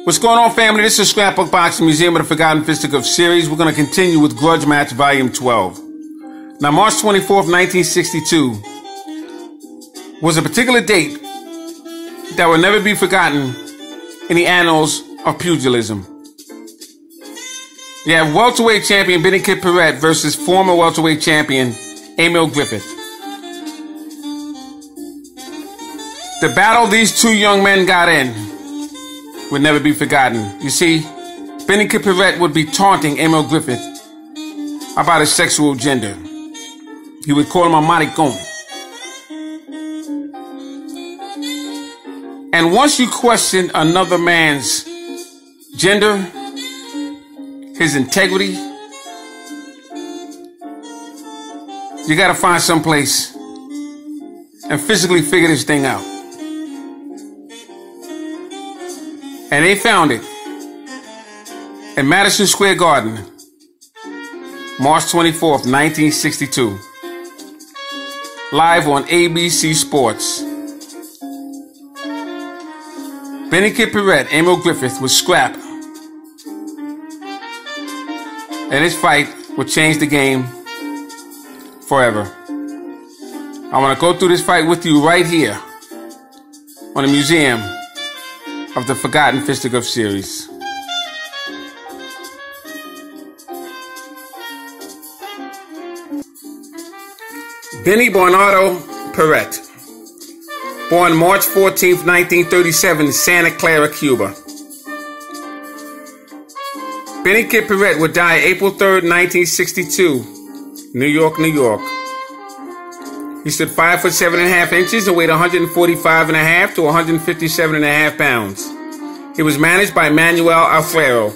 What's going on, family? This is Scrapbook Boxing Museum of the Forgotten Fisticuffs series. We're going to continue with Grudge Match Volume 12. Now, March 24th, 1962 was a particular date that will never be forgotten in the annals of pugilism. You have welterweight champion Benny Kid Paret versus former welterweight champion Emil Griffith. The battle these two young men got in would never be forgotten. You see, Benny Kid Paret would be taunting Emil Griffith about his sexual gender. He would call him a maricón. And once you question another man's gender, his integrity, you gotta find someplace and physically figure this thing out. And they found it in Madison Square Garden, March 24th, 1962. Live on ABC Sports. Benny Kid Paret, Emil Griffith would scrap. And this fight would change the game forever. I want to go through this fight with you right here on the Museum of the Forgotten Fisticuffs series. Benny Bernardo Paret, born March 14th, 1937 in Santa Clara, Cuba. Benny Kid Paret would die April 3rd, 1962, New York, New York. He stood 5'7.5" and weighed 145.5 to 157.5 pounds. He was managed by Manuel Alfaro.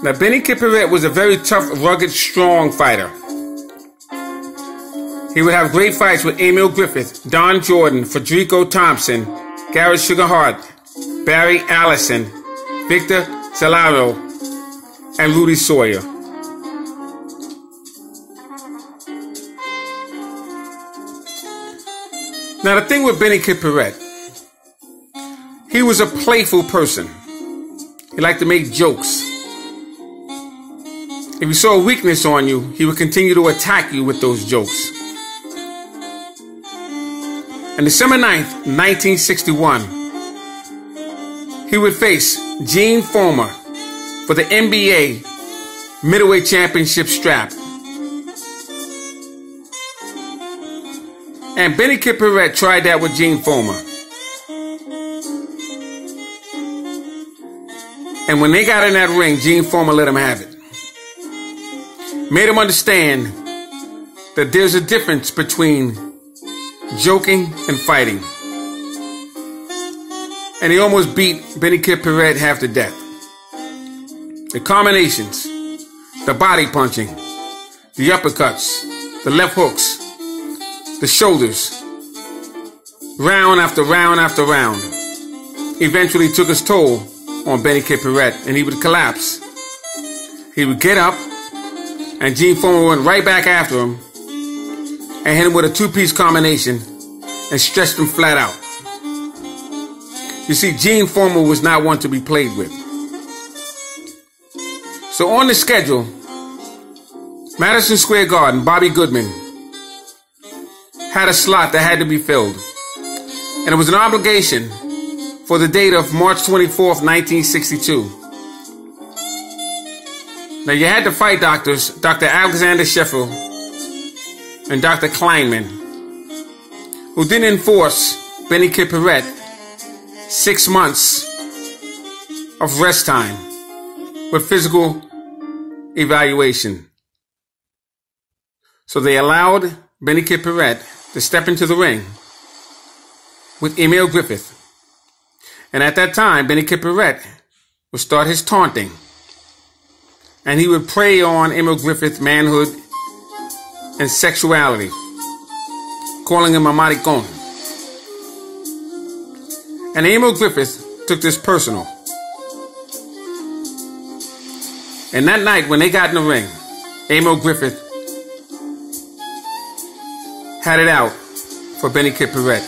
Now, Benny Kid Paret was a very tough, rugged, strong fighter. He would have great fights with Emil Griffith, Don Jordan, Federico Thompson, Garrett Sugar Hart, Barry Allison, Victor Salaro, and Rudy Sawyer. Now, the thing with Benny Kid Paret, he was a playful person. He liked to make jokes. If he saw a weakness on you, he would continue to attack you with those jokes. On December 9th, 1961, he would face Gene Foreman for the NBA middleweight championship strap. And Benny Kid Paret tried that with Gene Foreman. And when they got in that ring, Gene Foreman let him have it. Made him understand that there's a difference between joking and fighting. And he almost beat Benny Kid Paret half to death. The combinations, the body punching, the uppercuts, the left hooks, the shoulders, round after round after round, eventually took its toll on Benny Kid Paret, and he would collapse. He would get up, and Gene Foreman went right back after him and hit him with a two-piece combination and stretched him flat out. You see, Gene Foreman was not one to be played with. So on the schedule, Madison Square Garden, Bobby Goodman had a slot that had to be filled. And it was an obligation for the date of March 24th, 1962. Now, you had the fight doctors, Dr. Alexander Sheffield and Dr. Kleinman, who didn't enforce Benny Kid Paret 6 months of rest time with physical evaluation. So they allowed Benny Kid Paret to step into the ring with Emil Griffith. And at that time, Benny Kid Paret would start his taunting. And he would prey on Emil Griffith's manhood and sexuality, calling him a maricón. And Emil Griffith took this personal. And that night, when they got in the ring, Emil Griffith had it out for Benny Kid Paret.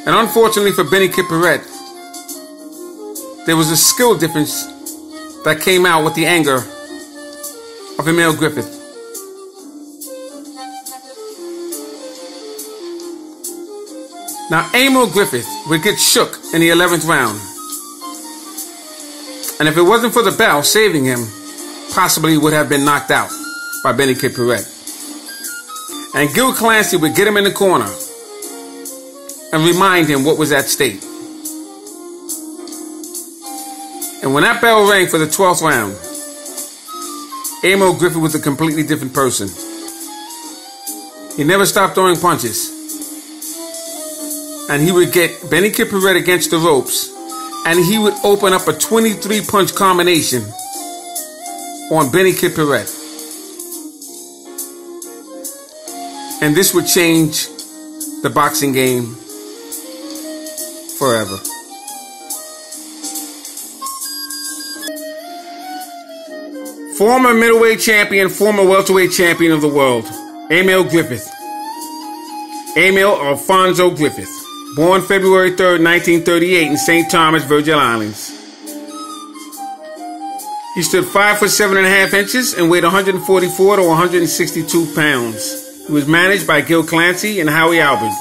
And unfortunately for Benny Kid Paret, there was a skill difference that came out with the anger of Emil Griffith. Now, Emil Griffith would get shook in the 11th round. And if it wasn't for the bell saving him, possibly would have been knocked out by Benny Kid Paret. And Gil Clancy would get him in the corner and remind him what was at stake. And when that bell rang for the 12th round, Emil Griffith was a completely different person. He never stopped throwing punches. And he would get Benny Kid Paret against the ropes, and he would open up a 23-punch combination on Benny Kid Paret. And this would change the boxing game forever. Former middleweight champion, former welterweight champion of the world, Emil Griffith. Emil Alfonso Griffith. Born February 3rd, 1938 in St. Thomas, Virgin Islands. He stood 5'7.5" and weighed 144 to 162 pounds. He was managed by Gil Clancy and Howie Albert.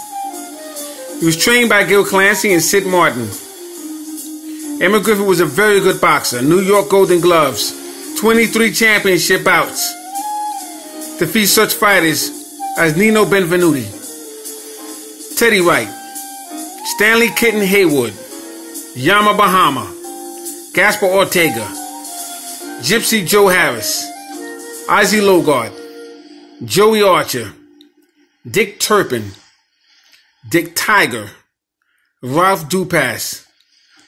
He was trained by Gil Clancy and Sid Martin. Emil Griffith was a very good boxer. New York Golden Gloves, 23 championship bouts. Defeat such fighters as Nino Benvenuti, Teddy Wright, Stanley Kitten Haywood, Yama Bahama, Gaspar Ortega, Gypsy Joe Harris, Izzy Logart, Joey Archer, Dick Turpin, Dick Tiger, Ralph Dupas,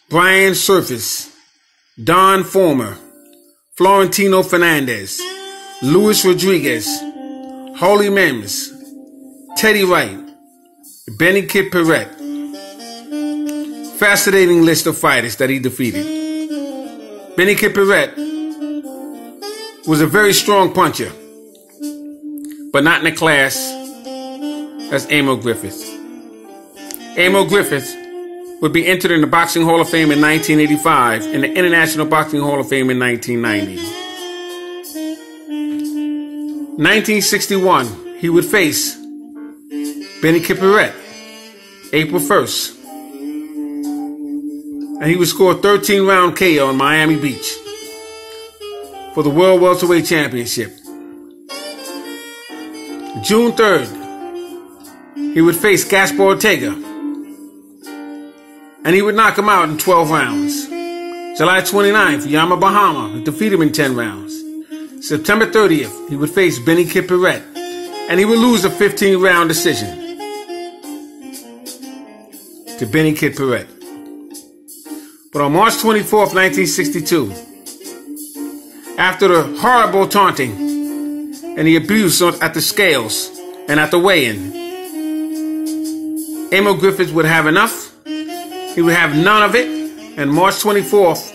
Brian Surface, Don Former, Florentino Fernandez, Luis Rodriguez, Holy Mims, Teddy Wright, Benny Kid Paret. Fascinating list of fighters that he defeated. Benny Kid Paret was a very strong puncher, but not in the class as Emil Griffith. Emil Griffith would be entered in the Boxing Hall of Fame in 1985 and the International Boxing Hall of Fame in 1990. 1961, he would face Benny Kid Paret, April 1st. And he would score a 13-round KO in Miami Beach for the World Welterweight Championship. June 3rd, he would face Gaspar Ortega, and he would knock him out in 12 rounds. July 29th, Yama Bahama would defeat him in 10 rounds. September 30th, he would face Benny Kid Paret, and he would lose a 15-round decision to Benny Kid Paret. But on March 24th, 1962, after the horrible taunting and the abuse at the scales and at the weigh-in, Emil Griffith would have enough. He would have none of it. And March 24th,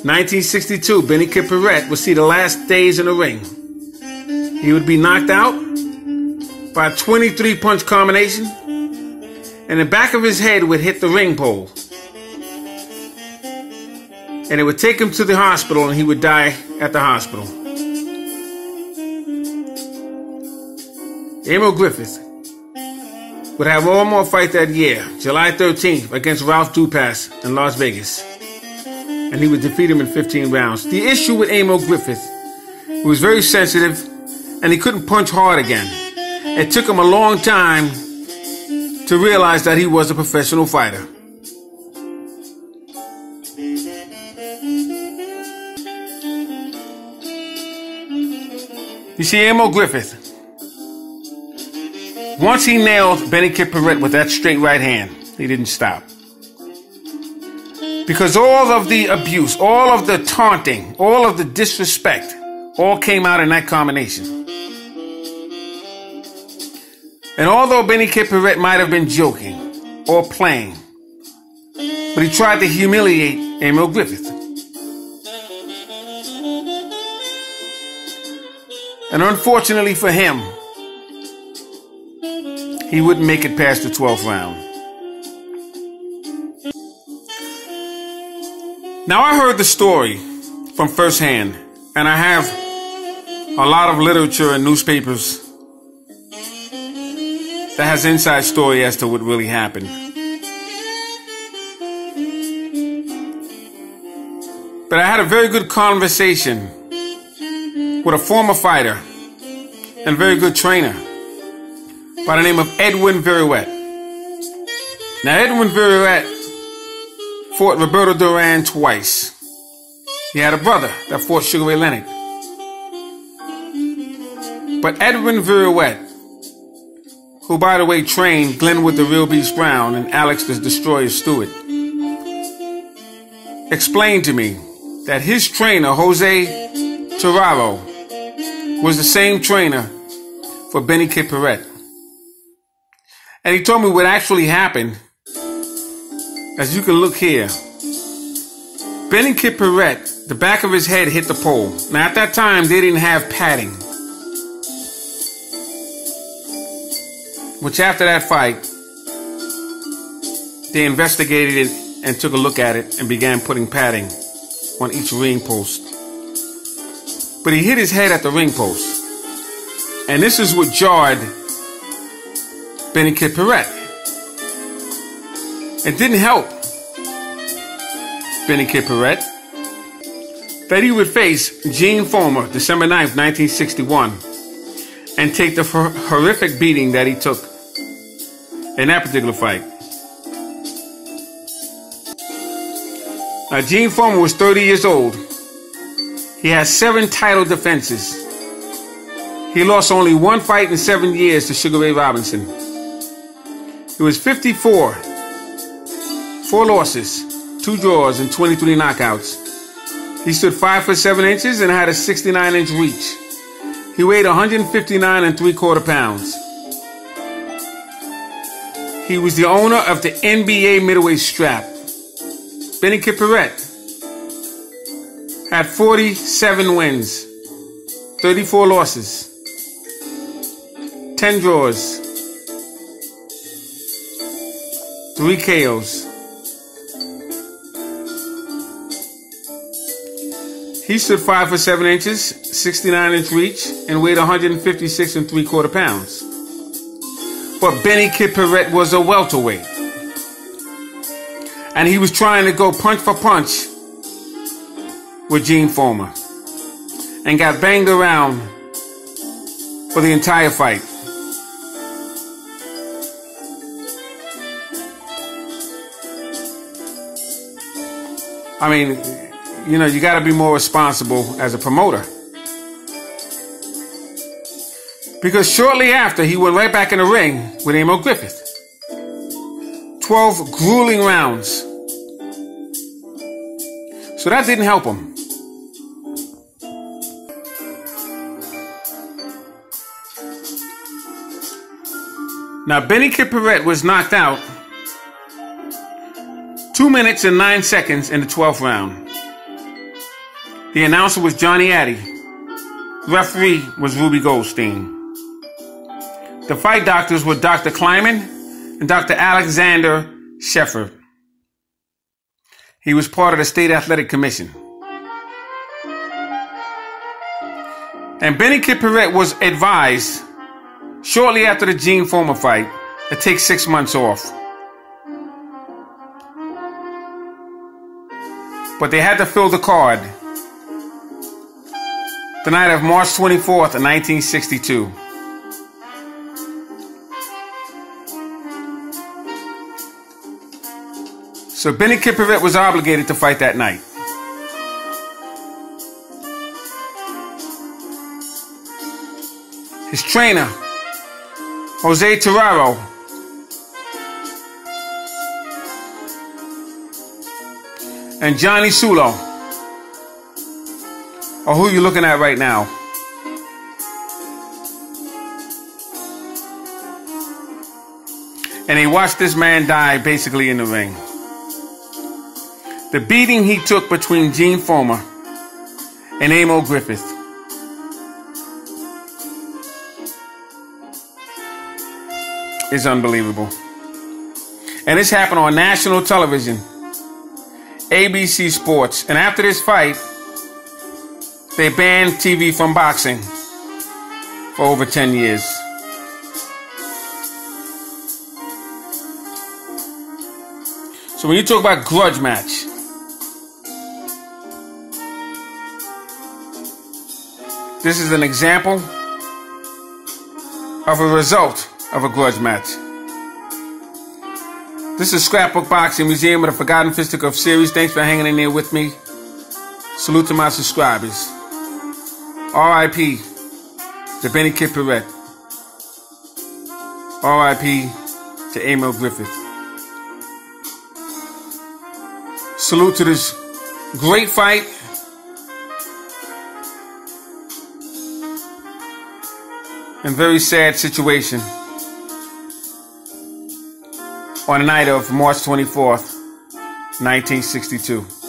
1962, Benny Kid Paret would see the last days in the ring. He would be knocked out by a 23-punch combination, and the back of his head would hit the ring pole. And it would take him to the hospital, and he would die at the hospital. Emil Griffith would have one more fight that year, July 13th, against Ralph Dupas in Las Vegas. And he would defeat him in 15 rounds. The issue with Emil Griffith, he was very sensitive, and he couldn't punch hard again. It took him a long time to realize that he was a professional fighter. You see, Emil Griffith, once he nailed Benny Kid Paret with that straight right hand, he didn't stop. Because all of the abuse, all of the taunting, all of the disrespect, all came out in that combination. And although Benny Kid Paret might have been joking or playing, but he tried to humiliate Emil Griffith. And unfortunately for him, he wouldn't make it past the 12th round. Now, I heard the story from firsthand, and I have a lot of literature and newspapers that has inside story as to what really happened. But I had a very good conversation with a former fighter and very good trainer by the name of Edwin Viruet. Now, Edwin Viruet fought Roberto Duran twice. He had a brother that fought Sugar Ray Leonard. But Edwin Viruet, who by the way trained Glenwood the Real Beast Brown and Alex the Destroyer Stewart, explained to me that his trainer, Jose Terraro, was the same trainer for Benny Kid Paret. And he told me what actually happened. As you can look here, Benny Kid Paret, the back of his head hit the pole. Now at that time, they didn't have padding. Which after that fight, they investigated it and took a look at it and began putting padding on each ring post. But he hit his head at the ring post. And this is what jarred Benny Kid Paret. It didn't help Benny Kid Paret that he would face Gene Foreman December 9th, 1961, and take the horrific beating that he took in that particular fight. Now, Gene Foreman was 30 years old. He has 7 title defenses. He lost only 1 fight in 7 years to Sugar Ray Robinson. He was 54, 4 losses, 2 draws, and 23 knockouts. He stood 5 foot 7 inches and had a 69-inch reach. He weighed 159 3/4 pounds. He was the owner of the NBA middleweight strap. Benny Kid Paret had 47 wins, 34 losses, 10 draws, 3 KOs. He stood 5 foot 7 inches, 69-inch reach, and weighed 156 3/4 pounds. But Benny Kid Paret was a welterweight. And he was trying to go punch for punch with Gene Foreman. And got banged around for the entire fight. I mean, you know, you got to be more responsible as a promoter. Because shortly after, he went right back in the ring with Emil Griffith. 12 grueling rounds. So that didn't help him. Now, Benny Kid Paret was knocked out 2 minutes and 9 seconds in the 12th round. The announcer was Johnny Addy. The referee was Ruby Goldstein. The fight doctors were Dr. Kleiman and Dr. Alexander Sheffer. He was part of the State Athletic Commission. And Benny Kid Paret was advised shortly after the Gene Foreman fight to take 6 months off. But they had to fill the card the night of March 24th, 1962. So Benny Kid Paret was obligated to fight that night. His trainer, Jose Terraro, and Johnny Sulo, or who you're looking at right now. And they watched this man die basically in the ring. The beating he took between Gene Foreman and Emil Griffith is unbelievable. And this happened on national television ABC Sports. And after this fight, they banned TV from boxing for over 10 years. So when you talk about grudge match, this is an example of a result of a grudge match. This is Scrapbook Boxing Museum of the Forgotten Fisticuffs series. Thanks for hanging in there with me. Salute to my subscribers. R.I.P. to Benny Kid Perret. R.I.P. to Emil Griffith. Salute to this great fight. And very sad situation on the night of March 24th, 1962.